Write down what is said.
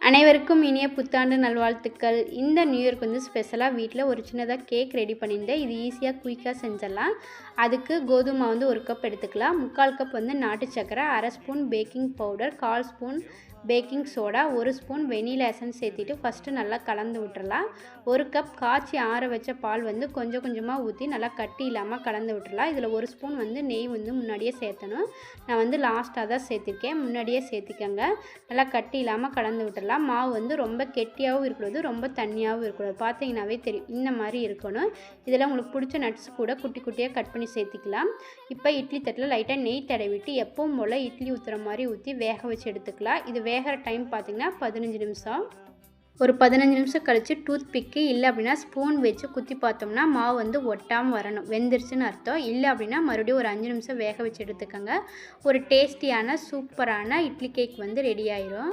அனைவருக்கும் இனிய புத்தாண்டு நல்வாழ்த்துக்கள். இந்த நியூ இயர்க்கு வந்து ஸ்பெஷலாக வீட்டில் ஒரு சின்னதாக கேக் ரெடி பண்ணியிருந்தேன். இது ஈஸியாக குயிக்காக செஞ்சிடலாம். அதுக்கு கோதுமை வந்து 1 கப் எடுத்துக்கலாம். 3/4 கப் வந்து நாட்டு சர்க்கரை, 1/2 spoon baking powder, 1/4 spoon baking soda, 1 spoon vanilla essence சேர்த்துட்டு ஃபஸ்ட்டு நல்லா கலந்து விட்டுறலாம். 1 கப் காய்ச்சி ஆற வச்ச பால் வந்து கொஞ்சம் கொஞ்சமாக ஊற்றி நல்லா கட்டி இல்லாமல் கலந்து விட்டுறலாம். இதில் 1 ஸ்பூன் வந்து நெய் வந்து முன்னாடியே சேர்த்தணும். நான் வந்து லாஸ்ட்டாக தான் சேர்த்துருக்கேன், முன்னாடியே சேர்த்துக்கங்க. நல்லா கட்டி இல்லாமல் கலந்து விட்டுறலாம். மாவு வந்து ரொம்ப கெட்டியாகவும் இருக்கக்கூடாது, ரொம்ப தண்ணியாகவும் இருக்கக்கூடாது. பார்த்தீங்கன்னாவே தெரியும், இந்த மாதிரி இருக்கணும். இதில் உங்களுக்கு பிடிச்ச நட்ஸ் கூட குட்டி குட்டியாக கட் பண்ணி சேர்த்திக்கலாம். இப்போ இட்லி தட்டில் லைட்டாக நெய் தடவிட்டு எப்பவும் போல் இட்லி ஊற்றுற மாதிரி ஊற்றி வேக வச்சு எடுத்துக்கலாம். இது வேகிற டைம் பார்த்திங்கன்னா 15 நிமிஷம். ஒரு 15 நிமிஷம் கழித்து டூத் பிக்கு இல்லை அப்படின்னா ஸ்பூன் வச்சு குத்தி பார்த்தோம்னா மாவு வந்து ஒட்டாமல் வரணும், வெந்துருச்சுன்னு அர்த்தம். இல்லை அப்படின்னா மறுபடியும் ஒரு 5 நிமிஷம் வேக வச்சு எடுத்துக்கோங்க. ஒரு டேஸ்டியான சூப்பரான இட்லி கேக் வந்து ரெடி ஆயிரும்.